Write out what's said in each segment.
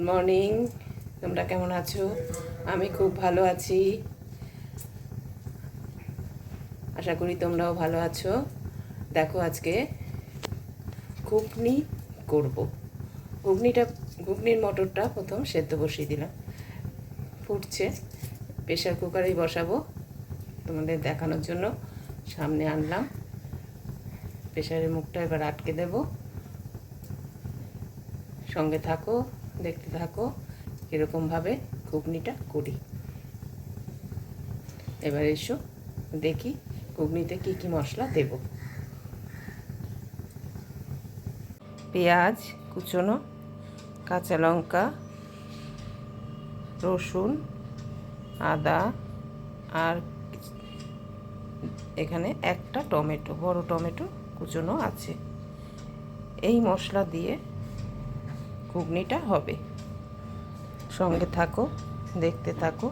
Morning. তোমরা কেমন আছো? আমি খুব ভালো আছি, আশা করি তোমরাও ভালো আছো। দেখো, আজকে ঘুগনি করব। ঘুগনির মটরটা প্রথম সেদ্ধ বসিয়ে দিলাম, ফুটছে। প্রেশার কুকারেই বসাবো, তোমাদের দেখানোর জন্য সামনে আনলাম। প্রেশারের মুখটা এবার আটকে দেব। সঙ্গে থাকো, দেখতে থাকো কীরকমভাবে ঘুগনিটা করি। এবার এসো দেখি ঘুগনিতে কি কি মশলা দেব। পেঁয়াজ কুচনো, কাঁচা লঙ্কা, রসুন, আদা, আর এখানে একটা টমেটো, বড় টমেটো কুচনো আছে। এই মশলা দিয়ে ঘুগনিটা হবে। সঙ্গে থাকো, দেখতে থাকো।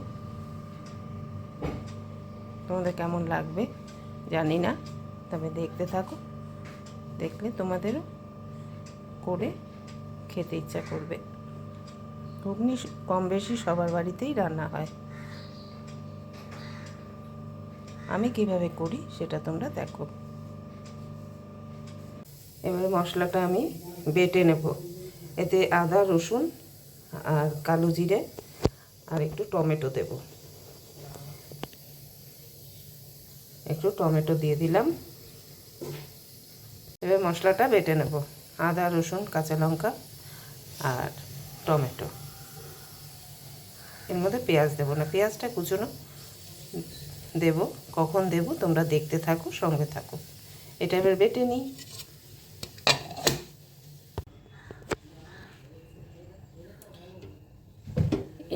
তোমাদের কেমন লাগবে জানি না, তবে দেখতে থাকো। দেখলে তোমাদেরও করে খেতে ইচ্ছা করবে। ঘুগনি কম বেশি সবার বাড়িতেই রান্না হয়। আমি কিভাবে করি সেটা তোমরা দেখো। এবারে মশলাটা আমি বেটে নেব। এতে আদা, রসুন আর কালো জিরে আর একটু টমেটো দেব। একটু টমেটো দিয়ে দিলাম। এবার মশলাটা বেটে নেব। আদা, রসুন, কাঁচা লঙ্কা আর টমেটো। এর মধ্যে পেঁয়াজ দেবো না, পেঁয়াজটা কুচনো দেব। কখন দেব তোমরা দেখতে থাকো, সঙ্গে থাকো। এটা এবার বেটে নিই।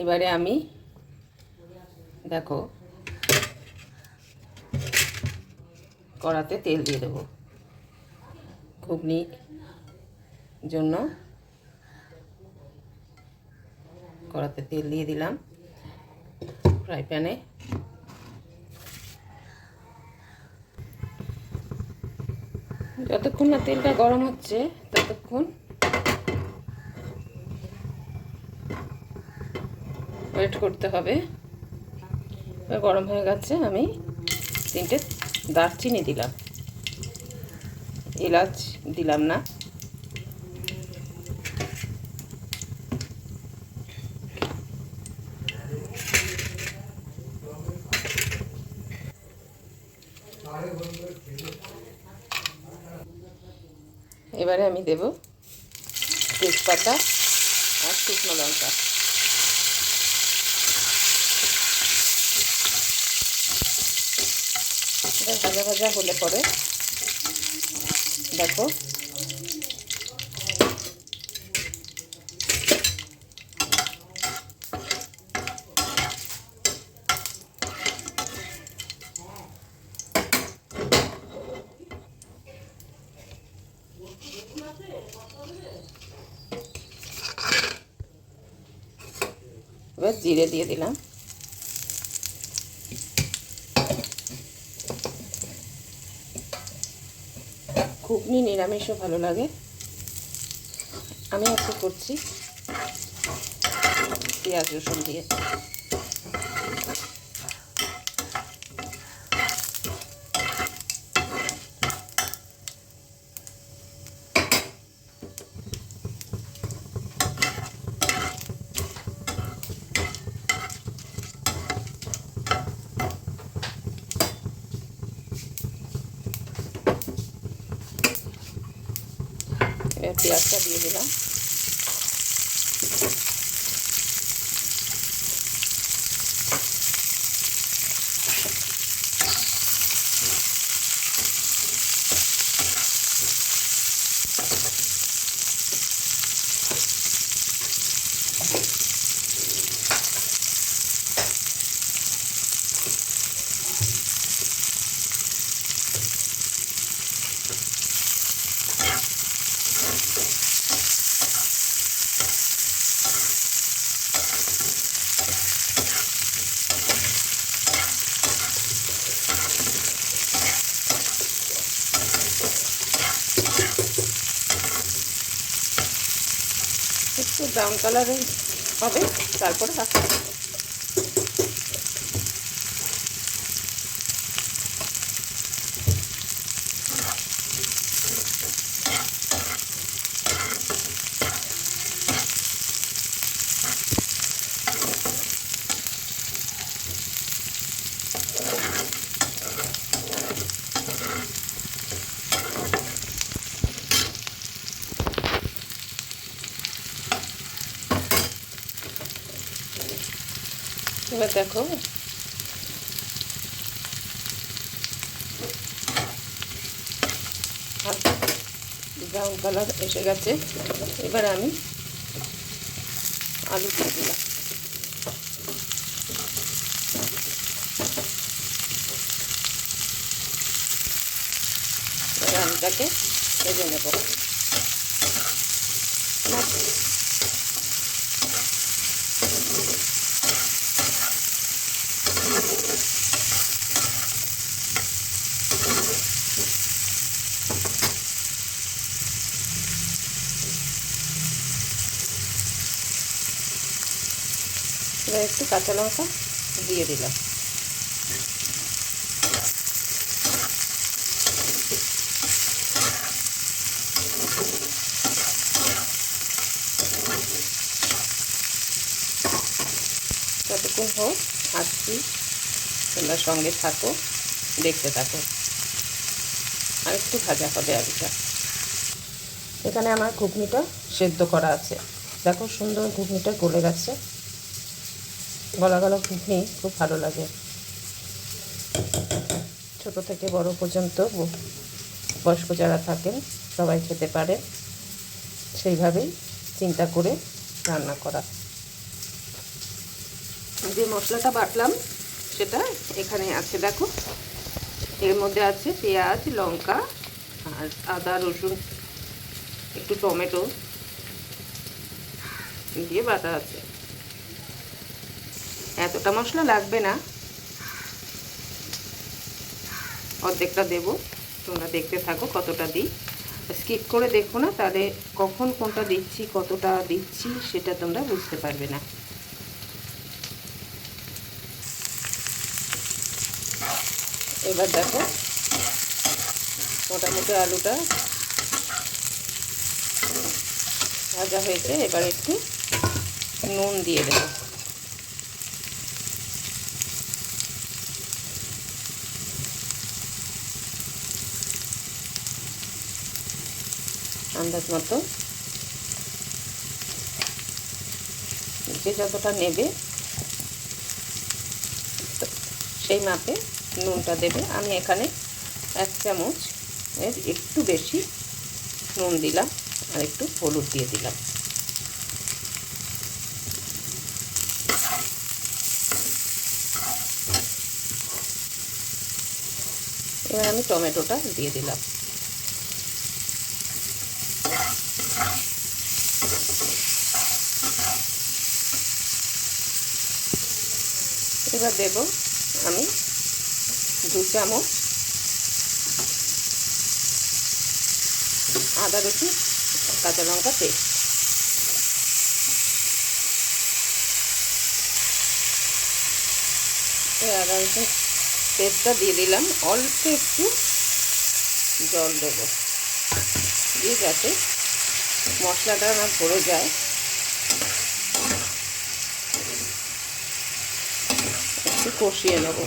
এবারে আমি দেখো কড়াতে তেল দিয়ে দেবো ঘুগনির জন্য। কড়াতে তেল দিয়ে দিলাম। ফ্রাই প্যানে যতক্ষণ না তেলটা গরম হচ্ছে ততক্ষণ ওয়েট করতে হবে। গরম হয়ে গেছে, আমি 3টে দারচিনি দিলাম, এলাচ দিলাম না। এবারে আমি দেব তেজপাতা আর শুকনো লঙ্কা। ভাজা ভাজা হলে পরে দেখো এবার জিরে দিয়ে দিলাম। ঘুগনি নিরামিষও ভালো লাগে, আমি আজকে করছি পেঁয়াজ রসুন দিয়ে। এবার পেঁয়াজটা দিয়ে দিলাম। একটু ব্রাউন কালারের হবে, তারপরে রাখবো। এবার দেখো ব্রাউন কালার এসে গেছে। এবার আমি আলু দিয়ে দিলাম। এবার আলুটাকে ভেজে নেব। এবার একটু কাঁচা লঙ্কা দিয়ে দিলাম। যতক্ষণ হোক আসছি, তোমরা সঙ্গে থাকো, দেখতে থাকো। আর একটু ভাজা হবে আলুটা। এখানে আমার ঘুগনিটা সেদ্ধ করা আছে। দেখো সুন্দর ঘুগনিটা গলে গেছে। গলা গলা ঘুগনি খুব ভালো লাগে। ছোট থেকে বড় পর্যন্ত বয়স্ক যারা থাকেন সবাই খেতে পারে। সেইভাবেই চিন্তা করে রান্না করা। যে মশলাটা বাটলাম সেটা এখানে আছে। দেখো এর মধ্যে আছে পেঁয়াজ, লঙ্কা আর আদা, রসুন, একটু টমেটো দিয়ে বাটা আছে। এতটা মশলা লাগবে না, অর্ধেকটা দেব। তোমরা দেখতে থাকো কতটা দিই। স্কিপ করে দেখো না, তাহলে কখন কোনটা দিচ্ছি, কতটা দিচ্ছি সেটা তোমরা বুঝতে পারবে না। এবার দেখো মোটামুটি আলুটা ভাজা হয়েছে। এবার একটু নুন দিয়ে দেবো। আন্দাজ মতো, যে যতটা নেবে সেই মাপে নুনটা দেবে। আমি এখানে 1 চামচ এর একটু বেশি নুন দিলাম আর একটু হলুদ দিয়ে দিলাম। এবার আমি টমেটোটা দিয়ে দিলাম। এবার দেব আমি 2 চামচ আদা, রসুন, কাঁচা লঙ্কা পেস্ট। এই আদা রসুন পেস্টটা দিয়ে দিলাম। অল্প একটু জল দেবো, দিয়ে যাতে মশলাটা আমার ভরে যায়। একটু কষিয়ে নেব।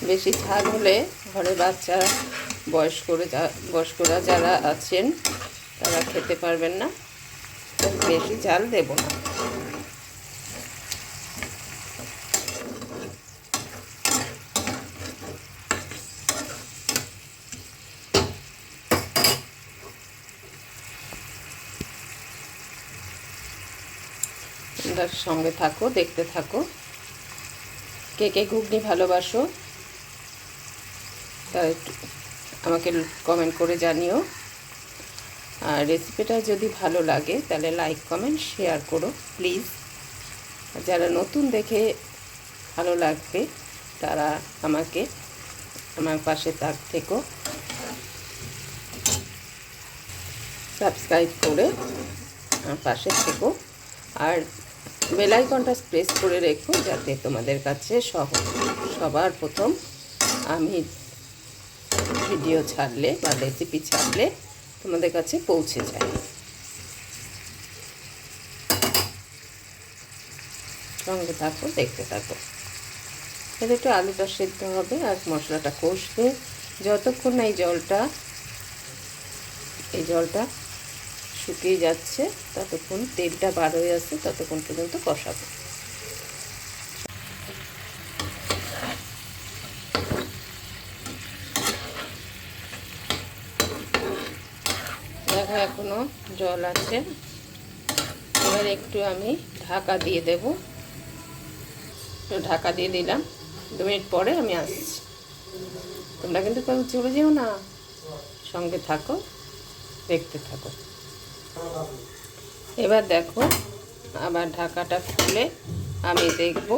বেশি ঝাল হলে ঘরে বাচ্চা, বয়স্করা যারা আছেন তারা খেতে পারবেন না। বেশি ঝাল দেব না। তোমরা সঙ্গে থাকো, দেখতে থাকো। কে কে ঘুগনি ভালোবাসো তা একটু আমাকে কমেন্ট করে জানিও। আর রেসিপিটা যদি ভালো লাগে তাহলে লাইক, কমেন্ট, শেয়ার করো প্লিজ। যারা নতুন দেখে ভালো লাগবে তারা আমাকে আমার পাশে থেকো, সাবস্ক্রাইব করে আমার পাশে থেকো, আর বেল আইকনটা প্রেস করে রেখো যাতে তোমাদের কাছে সবার প্রথম আমি ভিডিও ছাড়লে বা রেসিপি ছাড়লে তোমাদের কাছে পৌঁছে যায়। সঙ্গে থাকো, দেখতে থাকো। এতে একটু আলুটা সেদ্ধ হবে আর মশলাটা কষবে। যতক্ষণ না এই জলটা শুকিয়ে যাচ্ছে, ততক্ষণ তেলটা বার হয়ে আসছে, ততক্ষণ পর্যন্ত কষাবো। দেখো এখনো জল আছে, এবার একটু আমি ঢাকা দিয়ে দেব। ঢাকা দিয়ে দিলাম, 2 মিনিট পরে আমি আসছি। তোমরা কিন্তু চলে যেও না, সঙ্গে থাকো, দেখতে থাকো। এবার দেখো, আবার ঢাকাটা খুলে আমি দেখব।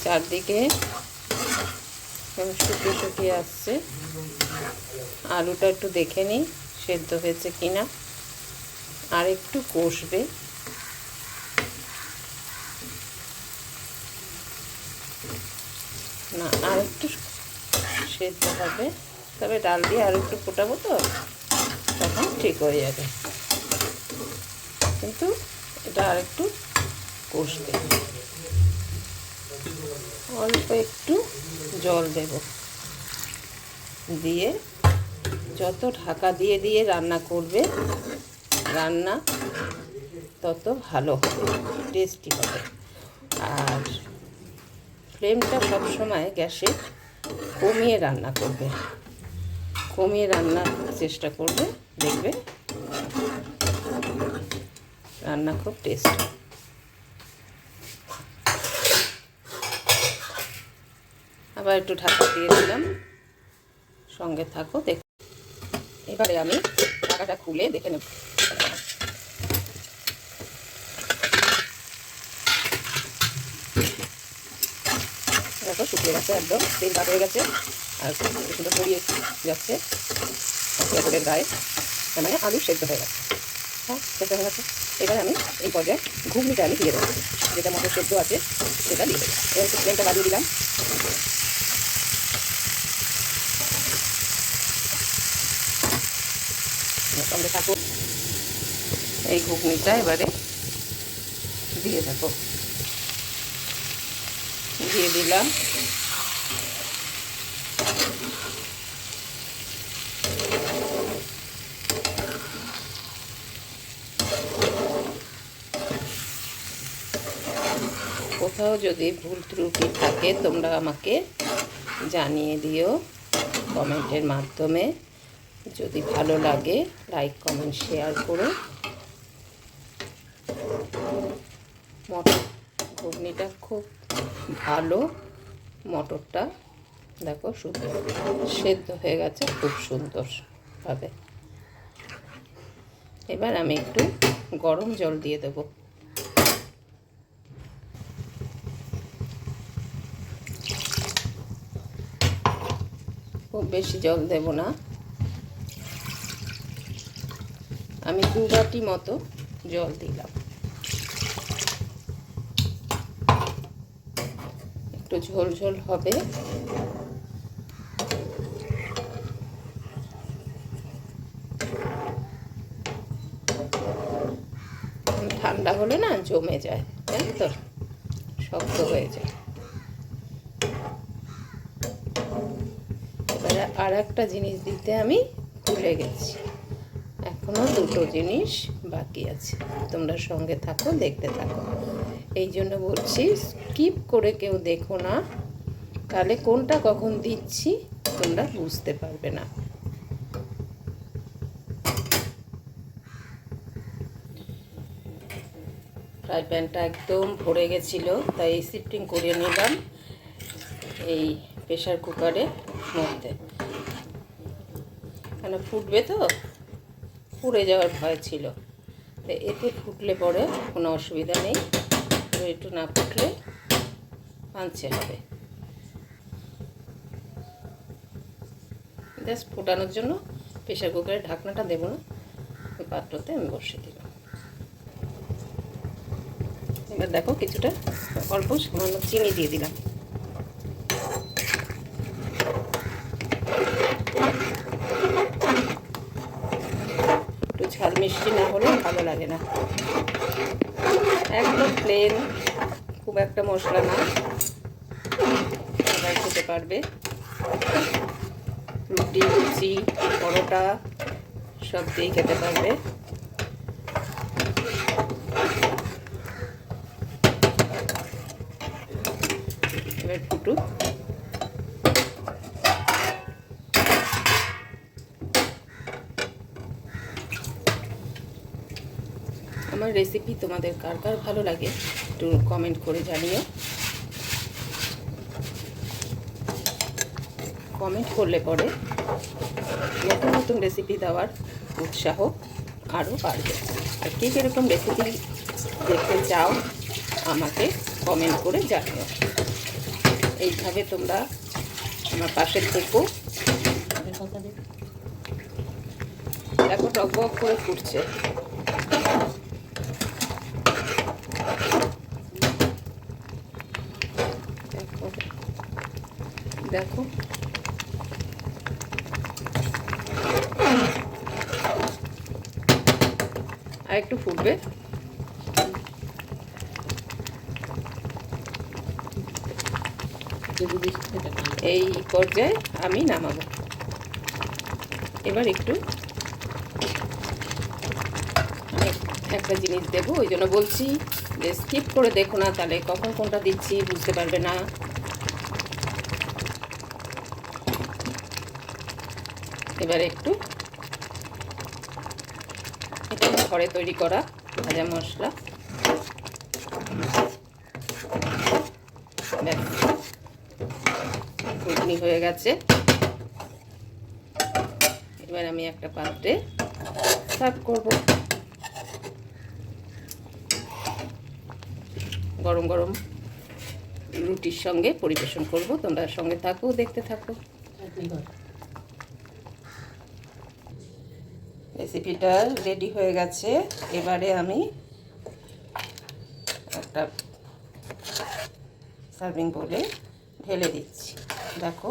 চারদিকে শুকিয়ে আসছে। আলুটা একটু দেখে নিই সেদ্ধ হয়েছে কিনা, আর একটু কষবে। না, আর একটু সেদ্ধ হবে, তবে ডাল দিয়ে আর একটু ফোটাবো তো, তখন ঠিক হয়ে যাবে। কিন্তু এটা আর একটু কষবে। অল্প একটু জল দেব, দিয়ে যত ঢাকা দিয়ে দিয়ে রান্না করবে, রান্না তত ভালো হবে, টেস্টি হবে। আর ফ্লেমটা সবসময় গ্যাসে কমিয়ে রান্না করবে, কমিয়ে রান্নার চেষ্টা করবে, দেখবে রান্না খুব টেস্টি। আবার একটু ঢাকা দিয়ে দিলাম, সঙ্গে থাকো, দেখ। এবারে আমি ঢাকাটা খুলে দেখে নেব। দেখো শুকিয়ে গেছে, একদম তেল বার হয়ে গেছে, আর সুন্দর ছড়িয়ে যাচ্ছে মশলাগুলোর গায়ে, তার মানে আলু সেদ্ধ হয়ে গেছে। হ্যাঁ, সেদ্ধ হয়ে গেছে। এবার আমি এই পর্যায়ে ঘুগনিটা আমি দিয়ে দেবো, যেটা মটর সেদ্ধ আছে সেটা দিয়ে দেবো। এবার একটু ফ্লেমটা বাড়িয়ে দিলাম। সঙ্গে থাকো, এই ঘুগনিটা এবারে দিয়ে দেবো। দিয়ে দিলাম। কোথাও যদি ভুল ত্রুটি থাকে তোমরা আমাকে জানিয়ে দিও কমেন্টের মাধ্যমে। যদি ভালো লাগে লাইক কমেন্ট শেয়ার করো। মটর ঘুগনিটা খুব ভালো, মটরটা দেখো শুদ্ধ সেদ্ধ হয়ে গেছে খুব সুন্দরভাবে। এবার আমি একটু গরম জল দিয়ে দেবো। খুব বেশি জল দেব না, আমি 2 বাটি মতো জল দিলাম। একটু ঝোল ঝোল হবে। ঠান্ডা হলে না জমে যায়, জানো তো, শক্ত হয়ে যায়। এবারে আর একটা জিনিস দিতে আমি ভুলে গেছি, এখনো 2টো জিনিস বাকি আছে। তোমরা সঙ্গে থাকো, দেখতে থাকো। এই জন্য বলছি স্কিপ করে কেউ দেখো না, তাহলে কোনটা কখন দিচ্ছি তোমরা বুঝতে পারবে না। ফ্রাই প্যানটা একদম ভরে গেছিলো, তাই শিফটিং করে নিলাম এই প্রেশার কুকারের মধ্যে। এখানে ফুটবে তো, পুড়ে যাওয়ার ভয় ছিল। তো এতে ফুটলে পরে কোনো অসুবিধা নেই, একটু না ফুটলে পাঞ্চে হবে। জাস্ট ফোটানোর জন্য প্রেশার কুকারের ঢাকনাটা দেবো না, ওই পাত্রতে আমি বসিয়ে দিলাম। এবার দেখো কিছুটা অল্প সামান্য চিনি দিয়ে দিলাম। একটু ঝাল মিষ্টি না হলে ভালো লাগে না, একদম প্লেন, খুব একটা মশলা না, সবাই খেতে পারবে। রুটি, লুচি, পরোটা সব দিয়েই খেতে পারবে। এবার ফুটুক। আমার রেসিপি তোমাদের কার কার ভালো লাগে একটু কমেন্ট করে জানিও। কমেন্ট করলে পরে নতুন নতুন রেসিপি দেওয়ার উৎসাহ আরও বাড়বে। আর কে কীরকম রেসিপি দেখতে চাও আমাকে কমেন্ট করে জানিও। এইভাবে তোমরা আমার পাশে থেকো। দেখো টকবক করে ফুটছে। দেখো আর একটু ফুটবে। এই পর্যায়ে আমি নামাবো। এবার একটু একটা জিনিস দেবো, ওই জন্য বলছি যে স্কিপ করে দেখো না, তাহলে কখন কোনটা দিচ্ছি বুঝতে পারবে না। এবার একটু এটা ঘরে তৈরি করা ভাজা মশলা, ঘুগনি হয়ে গেছে। এবার আমি একটা পাত্রে সার্ভ করব। গরম গরম রুটির সঙ্গে পরিবেশন করব। তোমরা সঙ্গে থাকো, দেখতে থাকো। রেসিপিটা রেডি হয়ে গেছে। এবারে আমি একটা সার্ভিং বোলে ঢেলে দিচ্ছি। দেখো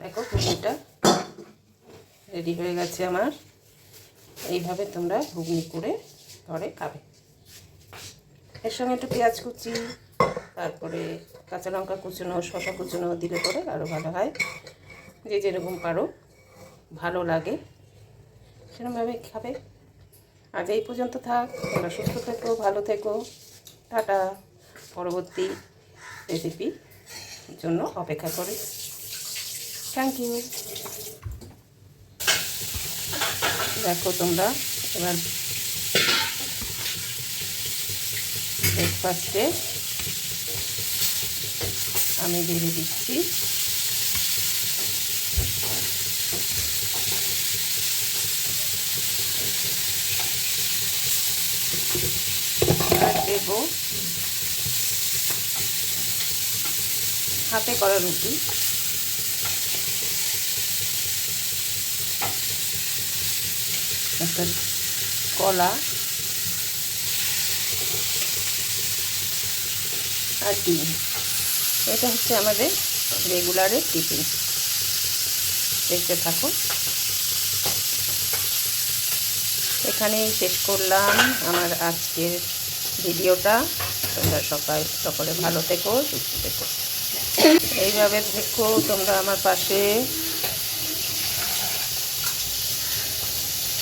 দেখো ঘুগনিটা রেডি হয়ে গেছে আমার। এইভাবে তোমরা ঘুগনি করে ঘরে খাবে। এর সঙ্গে একটু পেঁয়াজ কুচি, তারপরে কাঁচা লঙ্কা কুচনো, শসা কুচনো দিলে পরে আরও ভালো হয়। যে যেরকম পারো, ভালো লাগে সেরকমভাবে খাবে। আজ এই পর্যন্ত থাক। তোমরা সুস্থ থেকো, ভালো থেকো। টাটা। পরবর্তী রেসিপির জন্য অপেক্ষা করি। Thank you. দেখো তোমরা এবার ব্রেকফাস্টে আমি দিয়ে দিচ্ছি আর দেবো হাতে করা রুটি। একটা কলা আর ডিম। এটা হচ্ছে আমাদের রেগুলারের টিফিন। দেখতে থাকো। এখানেই শেষ করলাম আমার আজকের ভিডিওটা। তোমরা সকলে ভালো থেকো, সুস্থ থেকো। এইভাবে থেকো তোমরা আমার পাশে।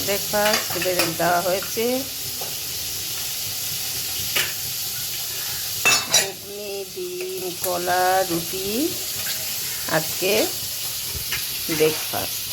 ব্রেকফাস্ট দেওয়া হয়েছে, ঘুগনি, ডিম, কলা, রুটি আজকে ব্রেকফাস্ট।